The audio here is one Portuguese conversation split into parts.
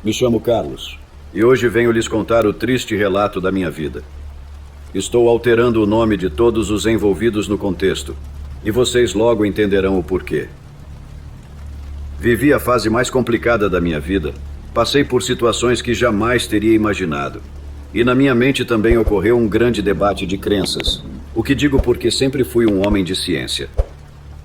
Me chamo Carlos e hoje venho lhes contar o triste relato da minha vida. Estou alterando o nome de todos os envolvidos no contexto e vocês logo entenderão o porquê. Vivi a fase mais complicada da minha vida. Passei por situações que jamais teria imaginado. E na minha mente também ocorreu um grande debate de crenças. O que digo porque sempre fui um homem de ciência.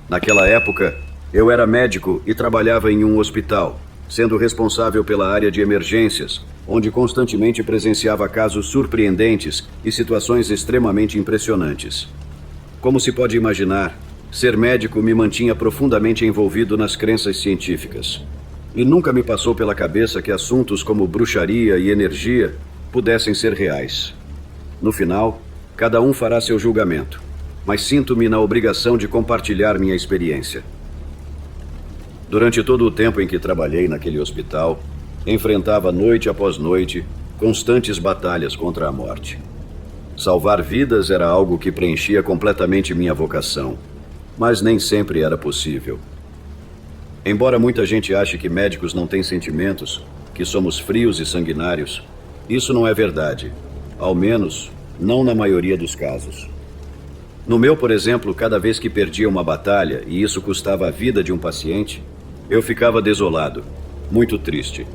Naquela época, eu era médico e trabalhava em um hospital, sendo responsável pela área de emergências, onde constantemente presenciava casos surpreendentes e situações extremamente impressionantes. Como se pode imaginar, ser médico me mantinha profundamente envolvido nas crenças científicas. E nunca me passou pela cabeça que assuntos como bruxaria e energia pudessem ser reais. No final, cada um fará seu julgamento, mas sinto-me na obrigação de compartilhar minha experiência. Durante todo o tempo em que trabalhei naquele hospital, enfrentava noite após noite constantes batalhas contra a morte. Salvar vidas era algo que preenchia completamente minha vocação, mas nem sempre era possível. Embora muita gente ache que médicos não têm sentimentos, que somos frios e sanguinários, isso não é verdade, ao menos não na maioria dos casos. No meu, por exemplo, cada vez que perdia uma batalha e isso custava a vida de um paciente, eu ficava desolado, muito triste,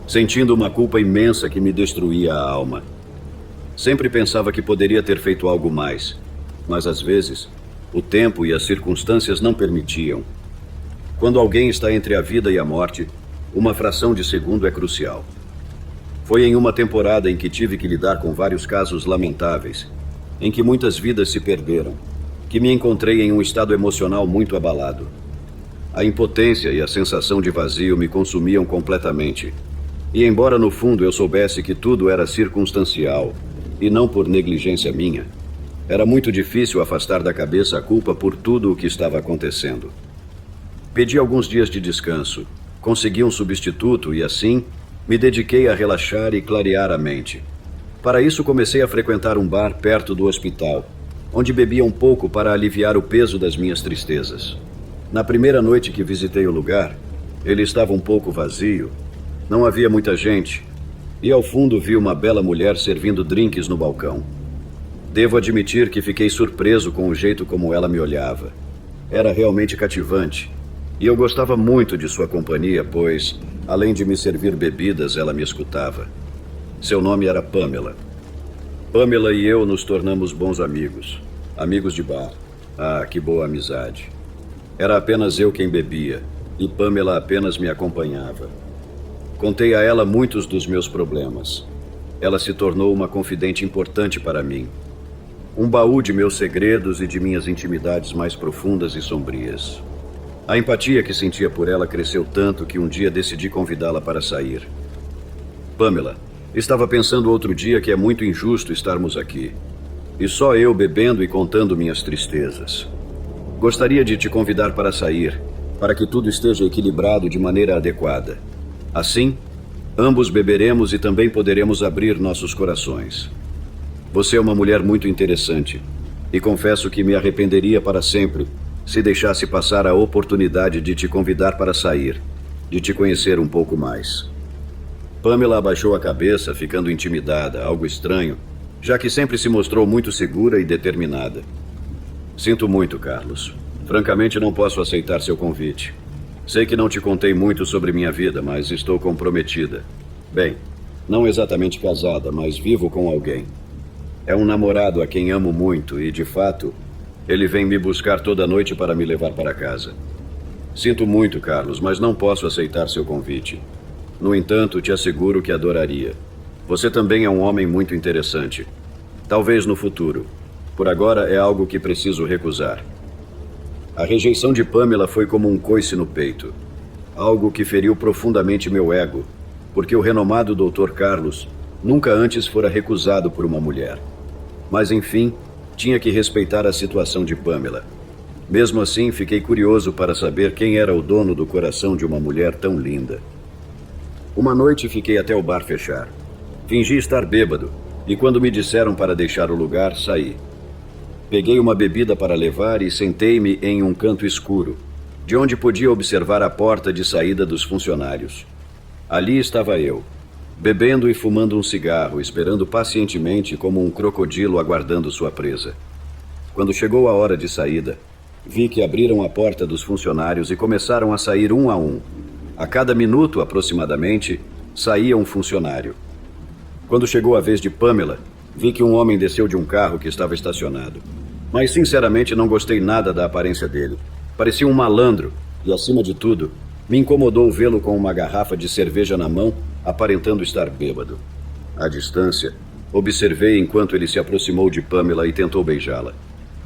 sentindo uma culpa imensa que me destruía a alma. Sempre pensava que poderia ter feito algo mais, mas às vezes o tempo e as circunstâncias não permitiam. Quando alguém está entre a vida e a morte, uma fração de segundo é crucial. Foi em uma temporada em que tive que lidar com vários casos lamentáveis, em que muitas vidas se perderam, que me encontrei em um estado emocional muito abalado. A impotência e a sensação de vazio me consumiam completamente. E embora no fundo eu soubesse que tudo era circunstancial e não por negligência minha, era muito difícil afastar da cabeça a culpa por tudo o que estava acontecendo. Pedi alguns dias de descanso, consegui um substituto e assim me dediquei a relaxar e clarear a mente. Para isso comecei a frequentar um bar perto do hospital, onde bebia um pouco para aliviar o peso das minhas tristezas. Na primeira noite que visitei o lugar, ele estava um pouco vazio, não havia muita gente, e ao fundo vi uma bela mulher servindo drinks no balcão. Devo admitir que fiquei surpreso com o jeito como ela me olhava. Era realmente cativante, e eu gostava muito de sua companhia, pois, além de me servir bebidas, ela me escutava. Seu nome era Pamela. Pamela e eu nos tornamos bons amigos, amigos de bar. Ah, que boa amizade. Era apenas eu quem bebia, e Pamela apenas me acompanhava. Contei a ela muitos dos meus problemas. Ela se tornou uma confidente importante para mim. Um baú de meus segredos e de minhas intimidades mais profundas e sombrias. A empatia que sentia por ela cresceu tanto que um dia decidi convidá-la para sair. Pamela, estava pensando outro dia que é muito injusto estarmos aqui. E só eu bebendo e contando minhas tristezas. Gostaria de te convidar para sair, para que tudo esteja equilibrado de maneira adequada. Assim, ambos beberemos e também poderemos abrir nossos corações. Você é uma mulher muito interessante, e confesso que me arrependeria para sempre se deixasse passar a oportunidade de te convidar para sair, de te conhecer um pouco mais. Pamela abaixou a cabeça, ficando intimidada, algo estranho, já que sempre se mostrou muito segura e determinada. Sinto muito, Carlos. Francamente, não posso aceitar seu convite. Sei que não te contei muito sobre minha vida, mas estou comprometida. Bem, não exatamente casada, mas vivo com alguém. É um namorado a quem amo muito e, de fato, ele vem me buscar toda noite para me levar para casa. Sinto muito, Carlos, mas não posso aceitar seu convite. No entanto, te asseguro que adoraria. Você também é um homem muito interessante. Talvez no futuro. Por agora é algo que preciso recusar. A rejeição de Pamela foi como um coice no peito. Algo que feriu profundamente meu ego, porque o renomado Dr. Carlos nunca antes fora recusado por uma mulher. Mas enfim, tinha que respeitar a situação de Pamela. Mesmo assim, fiquei curioso para saber quem era o dono do coração de uma mulher tão linda. Uma noite fiquei até o bar fechar. Fingi estar bêbado, e quando me disseram para deixar o lugar, saí. Peguei uma bebida para levar e sentei-me em um canto escuro, de onde podia observar a porta de saída dos funcionários. Ali estava eu, bebendo e fumando um cigarro, esperando pacientemente como um crocodilo aguardando sua presa. Quando chegou a hora de saída, vi que abriram a porta dos funcionários e começaram a sair um a um. A cada minuto, aproximadamente, saía um funcionário. Quando chegou a vez de Pamela, vi que um homem desceu de um carro que estava estacionado. Mas, sinceramente, não gostei nada da aparência dele. Parecia um malandro e, acima de tudo, me incomodou vê-lo com uma garrafa de cerveja na mão, aparentando estar bêbado. À distância, observei enquanto ele se aproximou de Pamela e tentou beijá-la.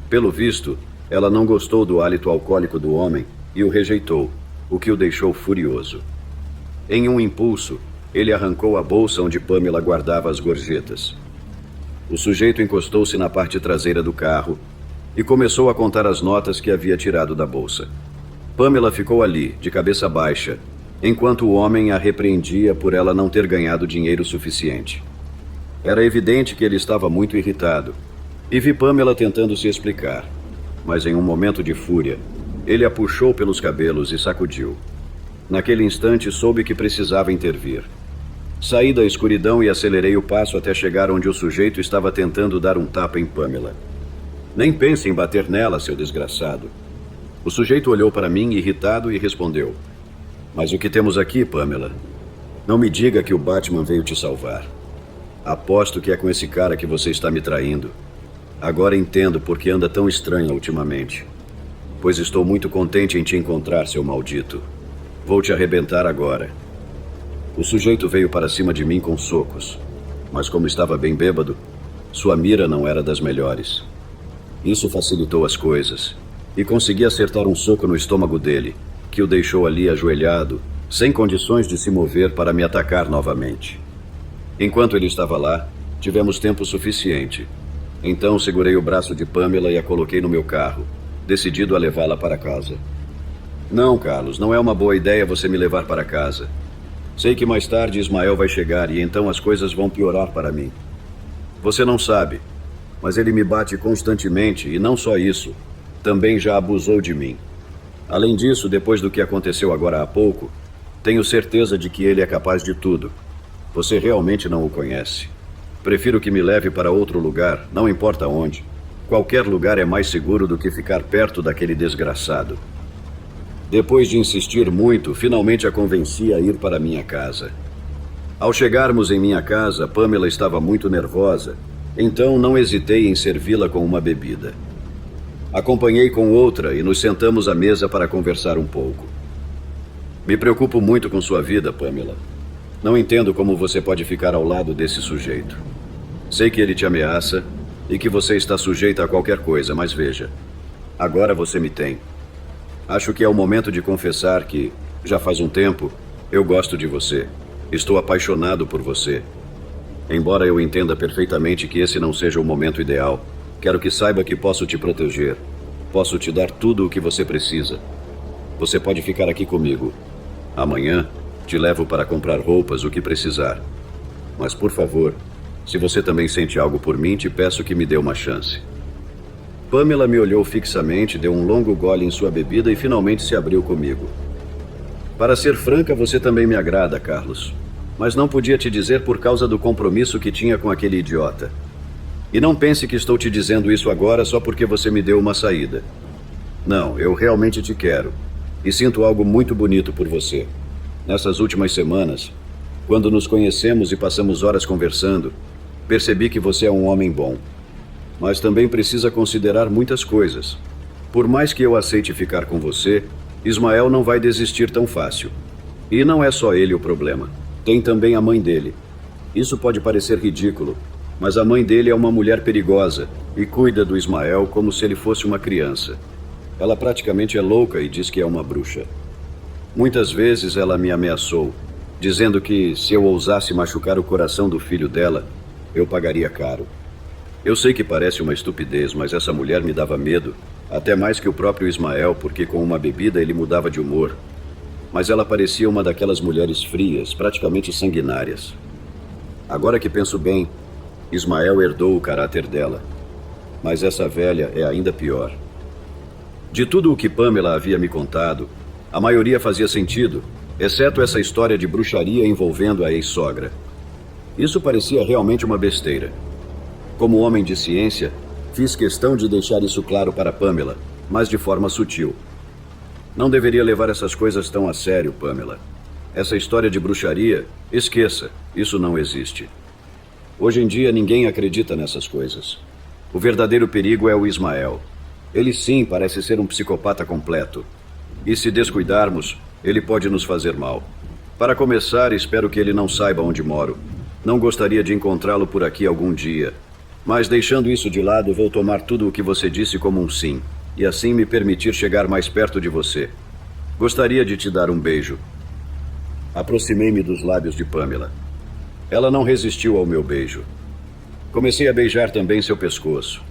Pelo visto, ela não gostou do hálito alcoólico do homem e o rejeitou, o que o deixou furioso. Em um impulso, ele arrancou a bolsa onde Pamela guardava as gorjetas. O sujeito encostou-se na parte traseira do carro e começou a contar as notas que havia tirado da bolsa. Pamela ficou ali, de cabeça baixa, enquanto o homem a repreendia por ela não ter ganhado dinheiro suficiente. Era evidente que ele estava muito irritado, e vi Pamela tentando se explicar, mas em um momento de fúria, ele a puxou pelos cabelos e sacudiu. Naquele instante, soube que precisava intervir. Saí da escuridão e acelerei o passo até chegar onde o sujeito estava tentando dar um tapa em Pamela. Nem pense em bater nela, seu desgraçado. O sujeito olhou para mim, irritado, e respondeu: Mas o que temos aqui, Pamela? Não me diga que o Batman veio te salvar. Aposto que é com esse cara que você está me traindo. Agora entendo por que anda tão estranha ultimamente. Pois estou muito contente em te encontrar, seu maldito. Vou te arrebentar agora. O sujeito veio para cima de mim com socos, mas como estava bem bêbado, sua mira não era das melhores. Isso facilitou as coisas, e consegui acertar um soco no estômago dele, que o deixou ali ajoelhado, sem condições de se mover para me atacar novamente. Enquanto ele estava lá, tivemos tempo suficiente. Então segurei o braço de Pamela e a coloquei no meu carro, decidido a levá-la para casa. Não, Carlos, não é uma boa ideia você me levar para casa. Sei que mais tarde Ismael vai chegar e então as coisas vão piorar para mim. Você não sabe, mas ele me bate constantemente e não só isso, também já abusou de mim. Além disso, depois do que aconteceu agora há pouco, tenho certeza de que ele é capaz de tudo. Você realmente não o conhece. Prefiro que me leve para outro lugar, não importa onde. Qualquer lugar é mais seguro do que ficar perto daquele desgraçado. Depois de insistir muito, finalmente a convenci a ir para minha casa. Ao chegarmos em minha casa, Pamela estava muito nervosa, então não hesitei em servi-la com uma bebida. Acompanhei com outra e nos sentamos à mesa para conversar um pouco. Me preocupo muito com sua vida, Pamela. Não entendo como você pode ficar ao lado desse sujeito. Sei que ele te ameaça e que você está sujeita a qualquer coisa, mas veja, agora você me tem. Acho que é o momento de confessar que, já faz um tempo, eu gosto de você. Estou apaixonado por você. Embora eu entenda perfeitamente que esse não seja o momento ideal, quero que saiba que posso te proteger. Posso te dar tudo o que você precisa. Você pode ficar aqui comigo. Amanhã, te levo para comprar roupas, o que precisar. Mas, por favor, se você também sente algo por mim, te peço que me dê uma chance. Pamela me olhou fixamente, deu um longo gole em sua bebida e finalmente se abriu comigo. Para ser franca, você também me agrada, Carlos. Mas não podia te dizer por causa do compromisso que tinha com aquele idiota. E não pense que estou te dizendo isso agora só porque você me deu uma saída. Não, eu realmente te quero. E sinto algo muito bonito por você. Nessas últimas semanas, quando nos conhecemos e passamos horas conversando, percebi que você é um homem bom. Mas também precisa considerar muitas coisas. Por mais que eu aceite ficar com você, Ismael não vai desistir tão fácil. E não é só ele o problema. Tem também a mãe dele. Isso pode parecer ridículo, mas a mãe dele é uma mulher perigosa e cuida do Ismael como se ele fosse uma criança. Ela praticamente é louca e diz que é uma bruxa. Muitas vezes ela me ameaçou, dizendo que se eu ousasse machucar o coração do filho dela, eu pagaria caro. Eu sei que parece uma estupidez, mas essa mulher me dava medo, até mais que o próprio Ismael, porque com uma bebida ele mudava de humor. Mas ela parecia uma daquelas mulheres frias, praticamente sanguinárias. Agora que penso bem, Ismael herdou o caráter dela. Mas essa velha é ainda pior. De tudo o que Pamela havia me contado, A maioria fazia sentido, exceto essa história de bruxaria envolvendo a ex-sogra. Isso parecia realmente uma besteira. Como homem de ciência, fiz questão de deixar isso claro para Pamela, mas de forma sutil. Não deveria levar essas coisas tão a sério, Pamela. Essa história de bruxaria, esqueça, isso não existe. Hoje em dia ninguém acredita nessas coisas. O verdadeiro perigo é o Ismael. Ele sim parece ser um psicopata completo. E se descuidarmos, ele pode nos fazer mal. Para começar, espero que ele não saiba onde moro. Não gostaria de encontrá-lo por aqui algum dia. Mas deixando isso de lado, vou tomar tudo o que você disse como um sim. E assim me permitir chegar mais perto de você. Gostaria de te dar um beijo. Aproximei-me dos lábios de Pamela. Ela não resistiu ao meu beijo. Comecei a beijar também seu pescoço,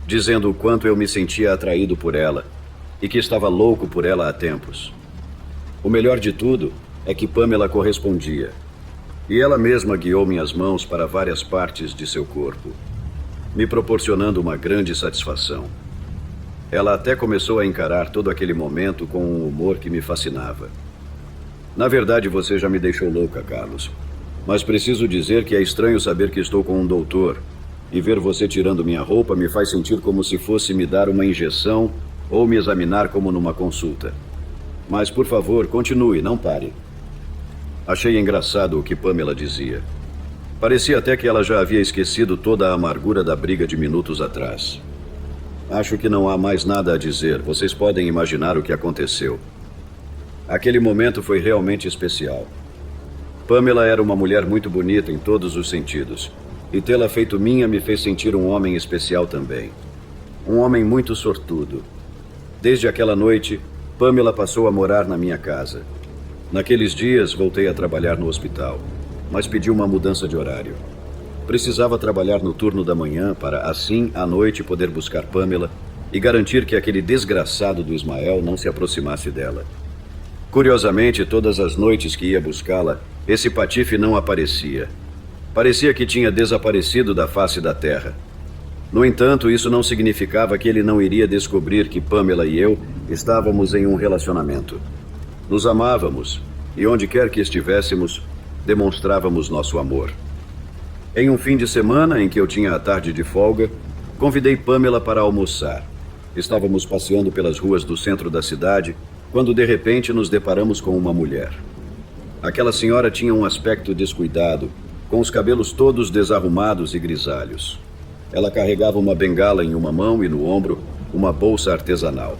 dizendo o quanto eu me sentia atraído por ela e que estava louco por ela há tempos. O melhor de tudo é que Pamela correspondia. E ela mesma guiou minhas mãos para várias partes de seu corpo, me proporcionando uma grande satisfação. Ela até começou a encarar todo aquele momento com um humor que me fascinava. Na verdade, você já me deixou louca, Carlos. Mas preciso dizer que é estranho saber que estou com um doutor, e ver você tirando minha roupa me faz sentir como se fosse me dar uma injeção ou me examinar como numa consulta. Mas, por favor, continue, não pare. Achei engraçado o que Pamela dizia. Parecia até que ela já havia esquecido toda a amargura da briga de minutos atrás. Acho que não há mais nada a dizer. Vocês podem imaginar o que aconteceu. Aquele momento foi realmente especial. Pamela era uma mulher muito bonita em todos os sentidos. E tê-la feito minha me fez sentir um homem especial também. Um homem muito sortudo. Desde aquela noite, Pamela passou a morar na minha casa. Naqueles dias, voltei a trabalhar no hospital, mas pedi uma mudança de horário. Precisava trabalhar no turno da manhã para, assim, à noite poder buscar Pamela e garantir que aquele desgraçado do Ismael não se aproximasse dela. Curiosamente, todas as noites que ia buscá-la, esse patife não aparecia. Parecia que tinha desaparecido da face da terra. No entanto, isso não significava que ele não iria descobrir que Pamela e eu estávamos em um relacionamento. Nos amávamos, e onde quer que estivéssemos, demonstrávamos nosso amor. Em um fim de semana, em que eu tinha a tarde de folga, convidei Pamela para almoçar. Estávamos passeando pelas ruas do centro da cidade, quando de repente nos deparamos com uma mulher. Aquela senhora tinha um aspecto descuidado, com os cabelos todos desarrumados e grisalhos. Ela carregava uma bengala em uma mão e no ombro uma bolsa artesanal.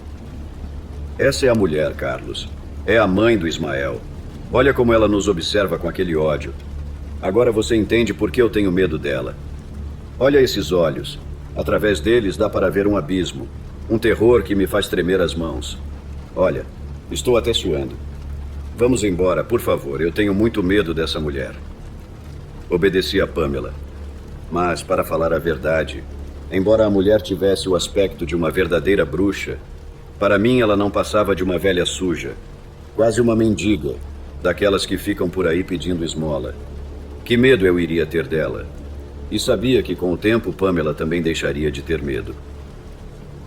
Essa é a mulher, Carlos. É a mãe do Ismael. Olha como ela nos observa com aquele ódio. Agora você entende por que eu tenho medo dela. Olha esses olhos. Através deles dá para ver um abismo. Um terror que me faz tremer as mãos. Olha, estou até suando. Vamos embora, por favor. Eu tenho muito medo dessa mulher. Obedeci a Pamela. Mas, para falar a verdade, embora a mulher tivesse o aspecto de uma verdadeira bruxa, para mim ela não passava de uma velha suja, quase uma mendiga, daquelas que ficam por aí pedindo esmola. Que medo eu iria ter dela? E sabia que com o tempo Pamela também deixaria de ter medo.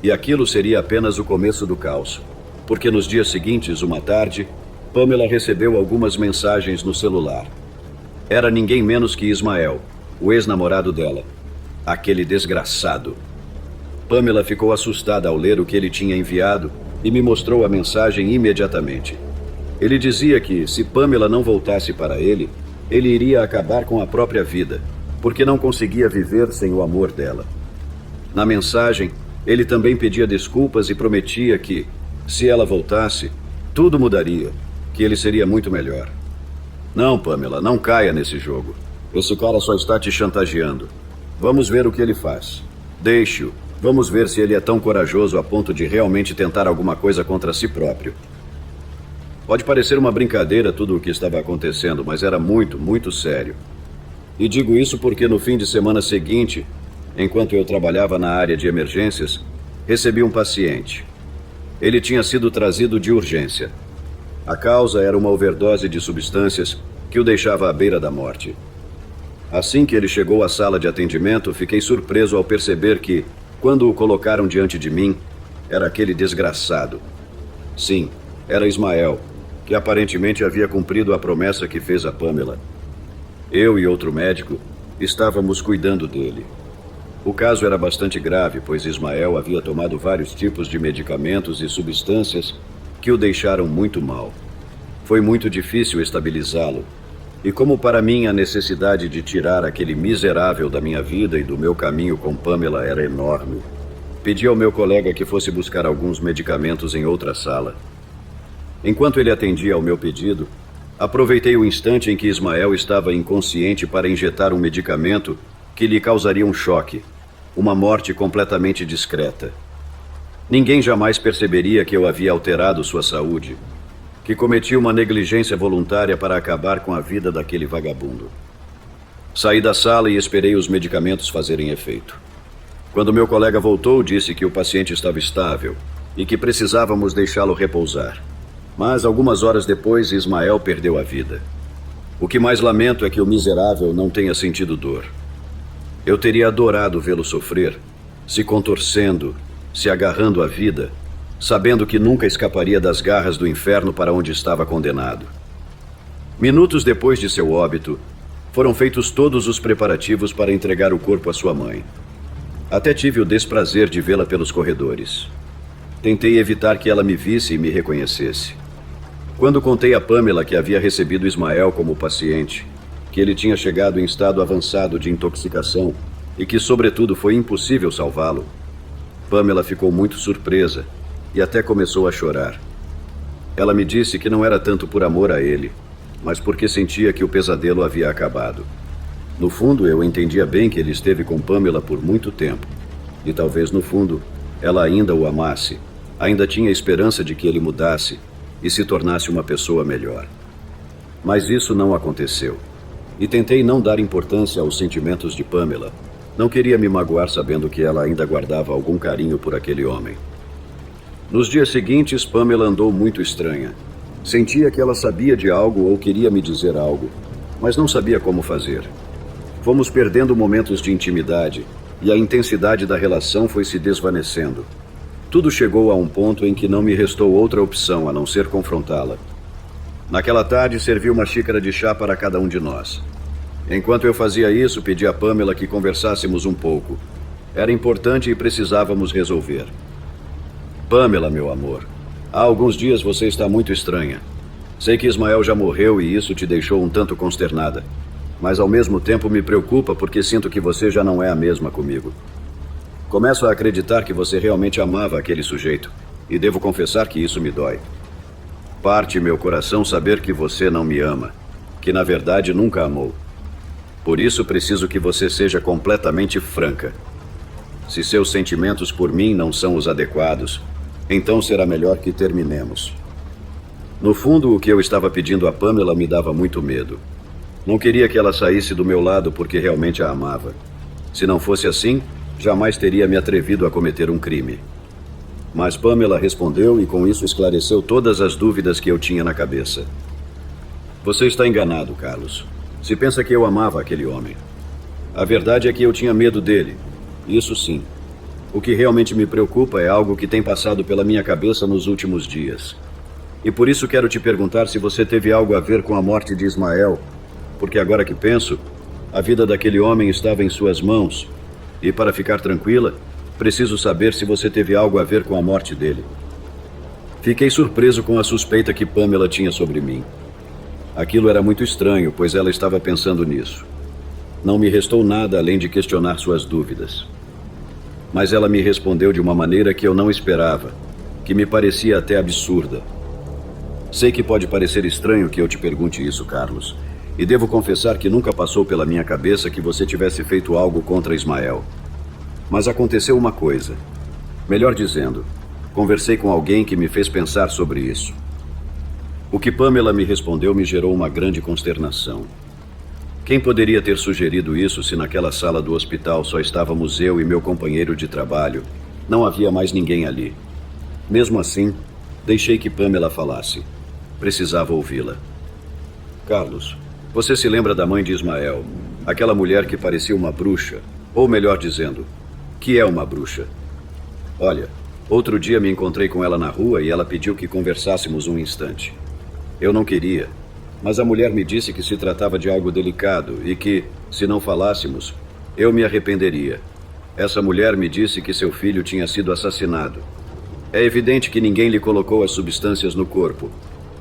E aquilo seria apenas o começo do caos, porque nos dias seguintes, uma tarde, Pamela recebeu algumas mensagens no celular. Era ninguém menos que Ismael, o ex-namorado dela. Aquele desgraçado. Pamela ficou assustada ao ler o que ele tinha enviado e me mostrou a mensagem imediatamente. Ele dizia que, se Pamela não voltasse para ele, ele iria acabar com a própria vida, porque não conseguia viver sem o amor dela. Na mensagem, ele também pedia desculpas e prometia que, se ela voltasse, tudo mudaria, que ele seria muito melhor. Não, Pamela, não caia nesse jogo. Esse cara só está te chantageando. Vamos ver o que ele faz. Deixe-o. Vamos ver se ele é tão corajoso a ponto de realmente tentar alguma coisa contra si próprio. Pode parecer uma brincadeira tudo o que estava acontecendo, mas era muito, muito sério. E digo isso porque no fim de semana seguinte, enquanto eu trabalhava na área de emergências, recebi um paciente. Ele tinha sido trazido de urgência. A causa era uma overdose de substâncias que o deixava à beira da morte. Assim que ele chegou à sala de atendimento, fiquei surpreso ao perceber que, quando o colocaram diante de mim, era aquele desgraçado. Sim, Era Ismael, que aparentemente havia cumprido a promessa que fez a Pamela. Eu e outro médico estávamos cuidando dele. O caso era bastante grave, pois Ismael havia tomado vários tipos de medicamentos e substâncias que o deixaram muito mal. Foi muito difícil estabilizá-lo. E como para mim a necessidade de tirar aquele miserável da minha vida e do meu caminho com Pamela era enorme, pedi ao meu colega que fosse buscar alguns medicamentos em outra sala. Enquanto ele atendia ao meu pedido, aproveitei o instante em que Ismael estava inconsciente para injetar um medicamento que lhe causaria um choque, uma morte completamente discreta. Ninguém jamais perceberia que eu havia alterado sua saúde, que cometi uma negligência voluntária para acabar com a vida daquele vagabundo. Saí da sala e esperei os medicamentos fazerem efeito. Quando meu colega voltou, disse que o paciente estava estável e que precisávamos deixá-lo repousar. Mas algumas horas depois, Ismael perdeu a vida. O que mais lamento é que o miserável não tenha sentido dor. Eu teria adorado vê-lo sofrer, se contorcendo, se agarrando à vida, sabendo que nunca escaparia das garras do inferno para onde estava condenado. Minutos depois de seu óbito, foram feitos todos os preparativos para entregar o corpo à sua mãe. Até tive o desprazer de vê-la pelos corredores. Tentei evitar que ela me visse e me reconhecesse. Quando contei a Pamela que havia recebido Ismael como paciente, que ele tinha chegado em estado avançado de intoxicação e que, sobretudo, foi impossível salvá-lo, Pamela ficou muito surpresa e até começou a chorar. Ela me disse que não era tanto por amor a ele, mas porque sentia que o pesadelo havia acabado. No fundo, eu entendia bem que ele esteve com Pamela por muito tempo, e talvez no fundo ela ainda o amasse, ainda tinha esperança de que ele mudasse e se tornasse uma pessoa melhor. Mas isso não aconteceu. E tentei não dar importância aos sentimentos de Pamela. Não queria me magoar sabendo que ela ainda guardava algum carinho por aquele homem. Nos dias seguintes, Pamela andou muito estranha. Sentia que ela sabia de algo ou queria me dizer algo, mas não sabia como fazer. Fomos perdendo momentos de intimidade e a intensidade da relação foi se desvanecendo. Tudo chegou a um ponto em que não me restou outra opção a não ser confrontá-la. Naquela tarde, servi uma xícara de chá para cada um de nós. Enquanto eu fazia isso, pedi a Pamela que conversássemos um pouco. Era importante e precisávamos resolver. Pamela, meu amor, há alguns dias você está muito estranha. Sei que Ismael já morreu e isso te deixou um tanto consternada. Mas ao mesmo tempo me preocupa porque sinto que você já não é a mesma comigo. Começo a acreditar que você realmente amava aquele sujeito, e devo confessar que isso me dói. Parte meu coração saber que você não me ama, que na verdade nunca amou. Por isso preciso que você seja completamente franca. Se seus sentimentos por mim não são os adequados, então será melhor que terminemos. No fundo, o que eu estava pedindo a Pamela me dava muito medo. Não queria que ela saísse do meu lado porque realmente a amava. Se não fosse assim, jamais teria me atrevido a cometer um crime. Mas Pamela respondeu e com isso esclareceu todas as dúvidas que eu tinha na cabeça. Você está enganado, Carlos. Se pensa que eu amava aquele homem. A verdade é que eu tinha medo dele. Isso sim. O que realmente me preocupa é algo que tem passado pela minha cabeça nos últimos dias. E por isso quero te perguntar se você teve algo a ver com a morte de Ismael, porque agora que penso, a vida daquele homem estava em suas mãos, e para ficar tranquila, preciso saber se você teve algo a ver com a morte dele. Fiquei surpreso com a suspeita que Pamela tinha sobre mim. Aquilo era muito estranho, pois ela estava pensando nisso. Não me restou nada além de questionar suas dúvidas. Mas ela me respondeu de uma maneira que eu não esperava, que me parecia até absurda. Sei que pode parecer estranho que eu te pergunte isso, Carlos, e devo confessar que nunca passou pela minha cabeça que você tivesse feito algo contra Ismael. Mas aconteceu uma coisa. Melhor dizendo, conversei com alguém que me fez pensar sobre isso. O que Pamela me respondeu me gerou uma grande consternação. Quem poderia ter sugerido isso se naquela sala do hospital só estávamos eu e meu companheiro de trabalho? Não havia mais ninguém ali. Mesmo assim, deixei que Pamela falasse. Precisava ouvi-la. Carlos, você se lembra da mãe de Ismael? Aquela mulher que parecia uma bruxa, ou melhor dizendo, que é uma bruxa. Olha, Outro dia me encontrei com ela na rua e ela pediu que conversássemos um instante. Eu não queria, mas a mulher me disse que se tratava de algo delicado e que, se não falássemos, eu me arrependeria. Essa mulher me disse que seu filho tinha sido assassinado. É evidente que ninguém lhe colocou as substâncias no corpo,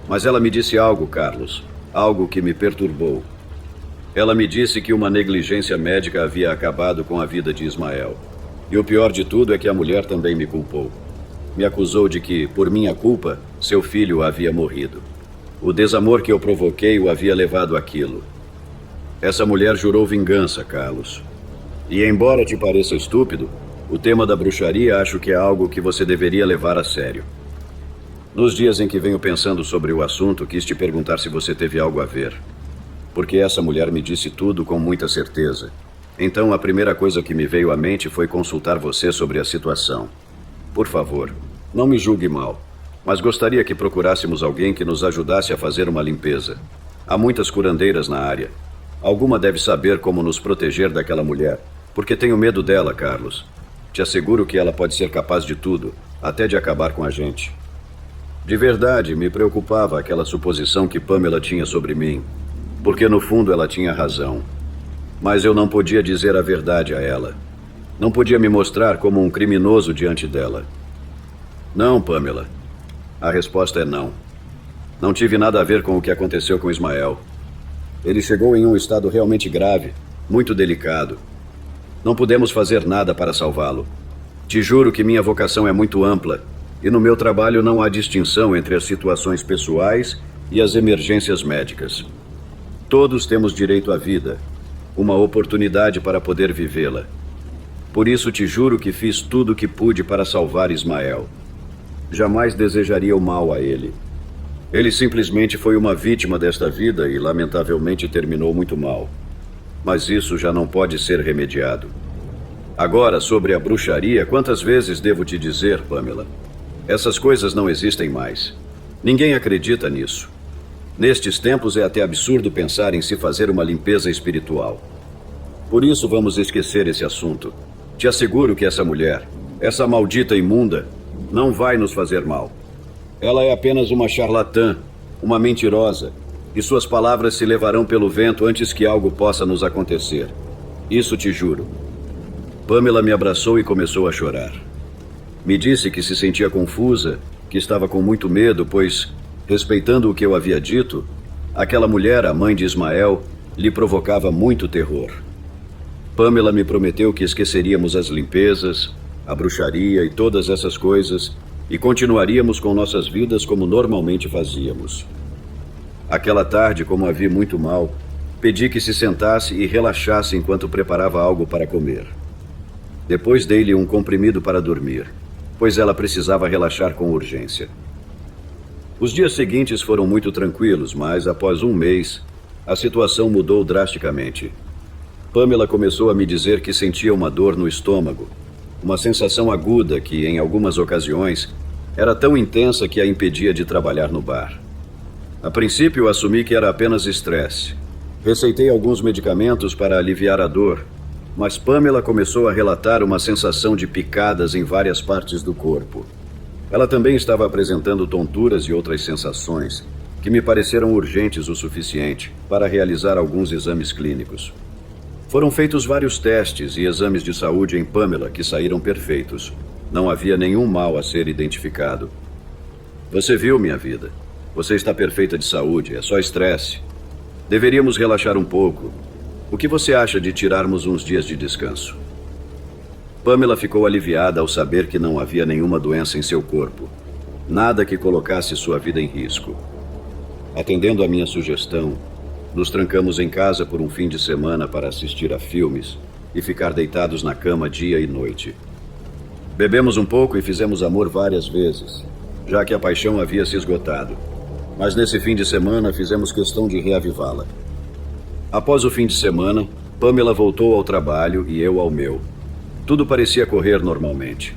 mas ela me disse algo, Carlos, algo que me perturbou. Ela me disse que uma negligência médica havia acabado com a vida de Ismael. E o pior de tudo é que a mulher também me culpou. Me acusou de que, por minha culpa, seu filho havia morrido. O desamor que eu provoquei o havia levado àquilo. Essa mulher jurou vingança, Carlos. E embora te pareça estúpido, o tema da bruxaria acho que é algo que você deveria levar a sério. Nos dias em que venho pensando sobre o assunto, quis te perguntar se você teve algo a ver. Porque essa mulher me disse tudo com muita certeza. Então a primeira coisa que me veio à mente foi consultar você sobre a situação. Por favor, não me julgue mal, mas gostaria que procurássemos alguém que nos ajudasse a fazer uma limpeza. Há muitas curandeiras na área. Alguma deve saber como nos proteger daquela mulher, porque tenho medo dela, Carlos. Te asseguro que ela pode ser capaz de tudo, até de acabar com a gente. De verdade, me preocupava aquela suposição que Pamela tinha sobre mim, porque no fundo ela tinha razão. Mas eu não podia dizer a verdade a ela. Não podia me mostrar como um criminoso diante dela. Não, Pamela. A resposta é não. Não tive nada a ver com o que aconteceu com Ismael. Ele chegou em um estado realmente grave, muito delicado. Não pudemos fazer nada para salvá-lo. Te juro que minha vocação é muito ampla, e no meu trabalho não há distinção entre as situações pessoais e as emergências médicas. Todos temos direito à vida, uma oportunidade para poder vivê-la. Por isso te juro que fiz tudo o que pude para salvar Ismael. Jamais desejaria o mal a ele. Ele simplesmente foi uma vítima desta vida e, lamentavelmente, terminou muito mal. Mas isso já não pode ser remediado. Agora, sobre a bruxaria, quantas vezes devo te dizer, Pamela? Essas coisas não existem mais. Ninguém acredita nisso. Nestes tempos é até absurdo pensar em se fazer uma limpeza espiritual. Por isso vamos esquecer esse assunto. Te asseguro que essa mulher, essa maldita imunda, não vai nos fazer mal. Ela é apenas uma charlatã, uma mentirosa, e suas palavras se levarão pelo vento antes que algo possa nos acontecer. Isso te juro. Pamela me abraçou e começou a chorar. Me disse que se sentia confusa, que estava com muito medo, pois, respeitando o que eu havia dito, aquela mulher, a mãe de Ismael, lhe provocava muito terror. Pamela me prometeu que esqueceríamos as limpezas, a bruxaria e todas essas coisas e continuaríamos com nossas vidas como normalmente fazíamos. Aquela tarde, como a vi muito mal, pedi que se sentasse e relaxasse enquanto preparava algo para comer. Depois dei-lhe um comprimido para dormir, pois ela precisava relaxar com urgência. Os dias seguintes foram muito tranquilos, mas após um mês, a situação mudou drasticamente. Pamela começou a me dizer que sentia uma dor no estômago, uma sensação aguda que, em algumas ocasiões, era tão intensa que a impedia de trabalhar no bar. A princípio, assumi que era apenas estresse. Receitei alguns medicamentos para aliviar a dor, mas Pamela começou a relatar uma sensação de picadas em várias partes do corpo. Ela também estava apresentando tonturas e outras sensações que me pareceram urgentes o suficiente para realizar alguns exames clínicos. Foram feitos vários testes e exames de saúde em Pamela que saíram perfeitos. Não havia nenhum mal a ser identificado. Você viu, minha vida? Você está perfeita de saúde, é só estresse. Deveríamos relaxar um pouco. O que você acha de tirarmos uns dias de descanso? Pamela ficou aliviada ao saber que não havia nenhuma doença em seu corpo. Nada que colocasse sua vida em risco. Atendendo à minha sugestão, nos trancamos em casa por um fim de semana para assistir a filmes e ficar deitados na cama dia e noite. Bebemos um pouco e fizemos amor várias vezes, já que a paixão havia se esgotado. Mas nesse fim de semana fizemos questão de reavivá-la. Após o fim de semana, Pamela voltou ao trabalho e eu ao meu. Tudo parecia correr normalmente.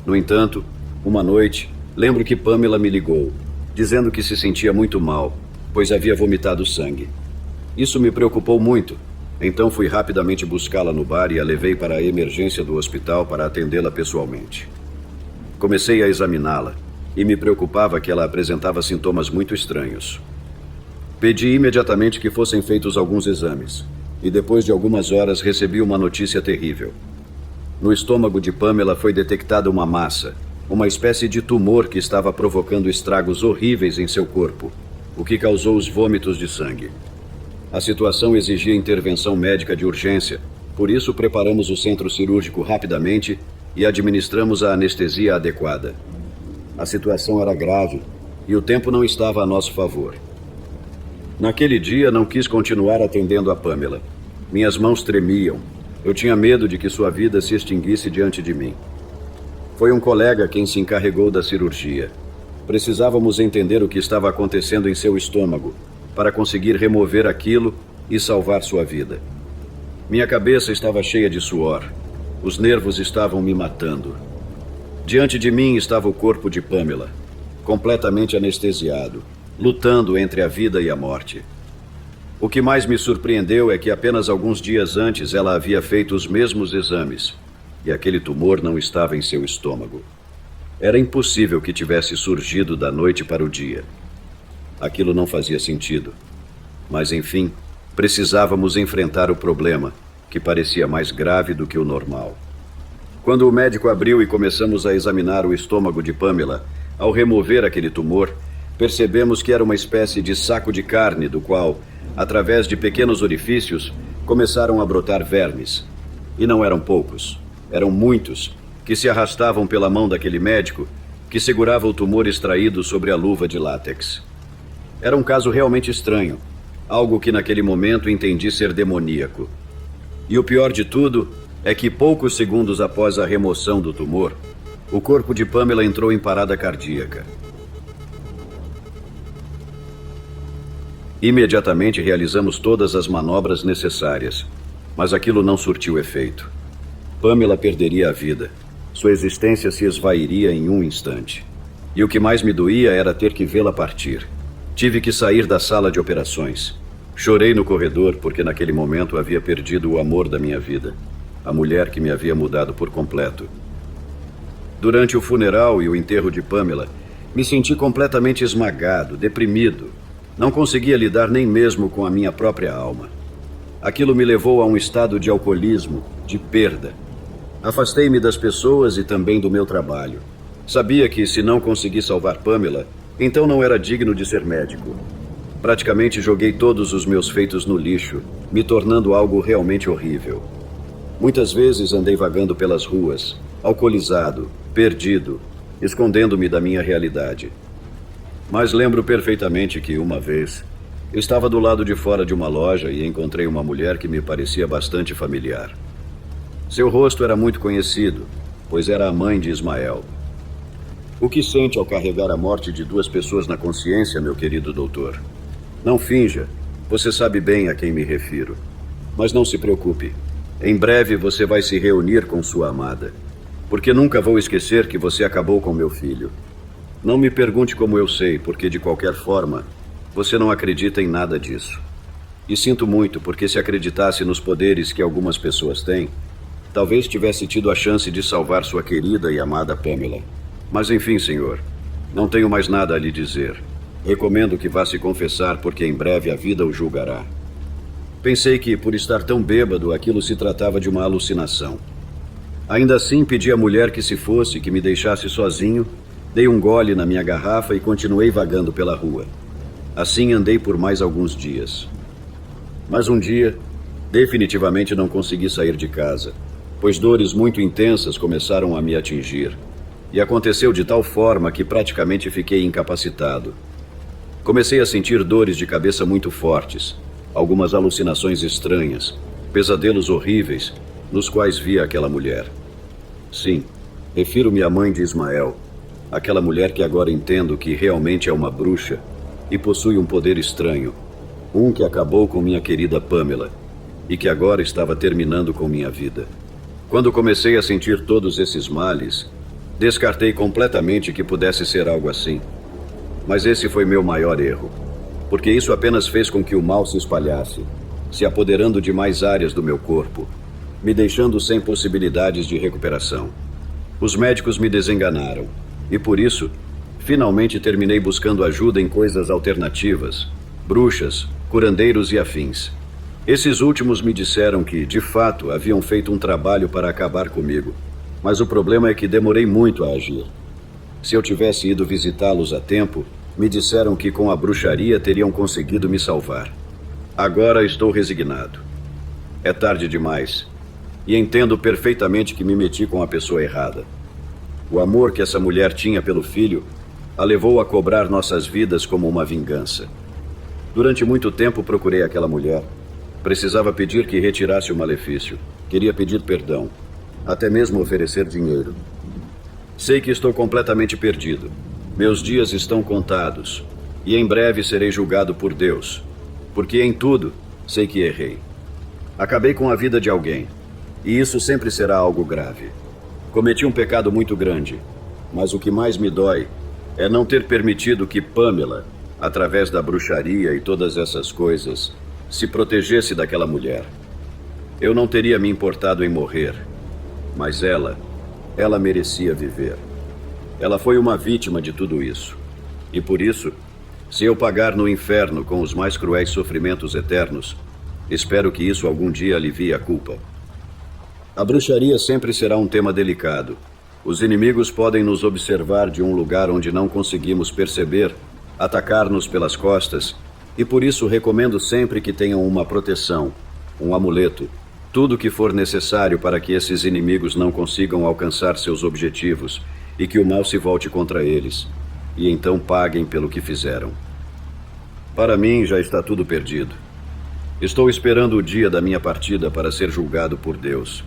No entanto, uma noite, lembro que Pamela me ligou, dizendo que se sentia muito mal, pois havia vomitado sangue. Isso me preocupou muito, então fui rapidamente buscá-la no bar e a levei para a emergência do hospital para atendê-la pessoalmente. Comecei a examiná-la e me preocupava que ela apresentava sintomas muito estranhos. Pedi imediatamente que fossem feitos alguns exames e depois de algumas horas recebi uma notícia terrível. No estômago de Pamela foi detectada uma massa, uma espécie de tumor que estava provocando estragos horríveis em seu corpo, o que causou os vômitos de sangue. A situação exigia intervenção médica de urgência, por isso preparamos o centro cirúrgico rapidamente e administramos a anestesia adequada. A situação era grave e o tempo não estava a nosso favor. Naquele dia não quis continuar atendendo a Pamela. Minhas mãos tremiam. Eu tinha medo de que sua vida se extinguisse diante de mim. Foi um colega quem se encarregou da cirurgia. Precisávamos entender o que estava acontecendo em seu estômago para conseguir remover aquilo e salvar sua vida. Minha cabeça estava cheia de suor. Os nervos estavam me matando. Diante de mim estava o corpo de Pamela, completamente anestesiado, lutando entre a vida e a morte. O que mais me surpreendeu é que apenas alguns dias antes ela havia feito os mesmos exames e aquele tumor não estava em seu estômago. Era impossível que tivesse surgido da noite para o dia. Aquilo não fazia sentido. Mas, enfim, precisávamos enfrentar o problema, que parecia mais grave do que o normal. Quando o médico abriu e começamos a examinar o estômago de Pamela, ao remover aquele tumor, percebemos que era uma espécie de saco de carne do qual, através de pequenos orifícios, começaram a brotar vermes. E não eram poucos, eram muitos, que se arrastavam pela mão daquele médico que segurava o tumor extraído sobre a luva de látex. Era um caso realmente estranho, algo que naquele momento entendi ser demoníaco. E o pior de tudo é que poucos segundos após a remoção do tumor, o corpo de Pamela entrou em parada cardíaca. Imediatamente realizamos todas as manobras necessárias, mas aquilo não surtiu efeito. Pamela perderia a vida. Sua existência se esvairia em um instante. E o que mais me doía era ter que vê-la partir. Tive que sair da sala de operações. Chorei no corredor porque naquele momento havia perdido o amor da minha vida, a mulher que me havia mudado por completo. Durante o funeral e o enterro de Pamela, me senti completamente esmagado, deprimido. Não conseguia lidar nem mesmo com a minha própria alma. Aquilo me levou a um estado de alcoolismo, de perda. Afastei-me das pessoas e também do meu trabalho. Sabia que, se não consegui salvar Pamela, então não era digno de ser médico. Praticamente joguei todos os meus feitos no lixo, me tornando algo realmente horrível. Muitas vezes andei vagando pelas ruas, alcoolizado, perdido, escondendo-me da minha realidade. Mas lembro perfeitamente que, uma vez, estava do lado de fora de uma loja e encontrei uma mulher que me parecia bastante familiar. Seu rosto era muito conhecido, pois era a mãe de Ismael. O que sente ao carregar a morte de duas pessoas na consciência, meu querido doutor? Não finja, você sabe bem a quem me refiro. Mas não se preocupe, em breve você vai se reunir com sua amada, porque nunca vou esquecer que você acabou com meu filho. Não me pergunte como eu sei, porque de qualquer forma, você não acredita em nada disso. E sinto muito, porque se acreditasse nos poderes que algumas pessoas têm, talvez tivesse tido a chance de salvar sua querida e amada Pamela. Mas enfim, senhor, não tenho mais nada a lhe dizer. Recomendo que vá se confessar, porque em breve a vida o julgará. Pensei que, por estar tão bêbado, aquilo se tratava de uma alucinação. Ainda assim, pedi à mulher que se fosse, que me deixasse sozinho, dei um gole na minha garrafa e continuei vagando pela rua. Assim andei por mais alguns dias. Mas um dia, definitivamente não consegui sair de casa, pois dores muito intensas começaram a me atingir. E aconteceu de tal forma que praticamente fiquei incapacitado. Comecei a sentir dores de cabeça muito fortes, algumas alucinações estranhas, pesadelos horríveis, nos quais via aquela mulher. Sim, refiro-me à mãe de Ismael, aquela mulher que agora entendo que realmente é uma bruxa e possui um poder estranho, um que acabou com minha querida Pamela e que agora estava terminando com minha vida. Quando comecei a sentir todos esses males, descartei completamente que pudesse ser algo assim. Mas esse foi meu maior erro, porque isso apenas fez com que o mal se espalhasse, se apoderando de mais áreas do meu corpo, me deixando sem possibilidades de recuperação. Os médicos me desenganaram, e por isso, finalmente terminei buscando ajuda em coisas alternativas, bruxas, curandeiros e afins. Esses últimos me disseram que, de fato, haviam feito um trabalho para acabar comigo, mas o problema é que demorei muito a agir. Se eu tivesse ido visitá-los a tempo, me disseram que com a bruxaria teriam conseguido me salvar. Agora estou resignado. É tarde demais, e entendo perfeitamente que me meti com a pessoa errada. O amor que essa mulher tinha pelo filho a levou a cobrar nossas vidas como uma vingança. Durante muito tempo procurei aquela mulher. Precisava pedir que retirasse o malefício. Queria pedir perdão. Até mesmo oferecer dinheiro. Sei que estou completamente perdido. Meus dias estão contados. E em breve serei julgado por Deus. Porque em tudo, sei que errei. Acabei com a vida de alguém. E isso sempre será algo grave. Cometi um pecado muito grande. Mas o que mais me dói é não ter permitido que Pamela, através da bruxaria e todas essas coisas, se protegesse daquela mulher. Eu não teria me importado em morrer, mas ela merecia viver. Ela foi uma vítima de tudo isso. E por isso, se eu pagar no inferno com os mais cruéis sofrimentos eternos, espero que isso algum dia alivie a culpa. A bruxaria sempre será um tema delicado. Os inimigos podem nos observar de um lugar onde não conseguimos perceber, atacar-nos pelas costas, e por isso recomendo sempre que tenham uma proteção, um amuleto, tudo o que for necessário para que esses inimigos não consigam alcançar seus objetivos e que o mal se volte contra eles, e então paguem pelo que fizeram. Para mim já está tudo perdido. Estou esperando o dia da minha partida para ser julgado por Deus,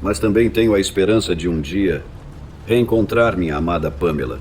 mas também tenho a esperança de um dia reencontrar minha amada Pamela.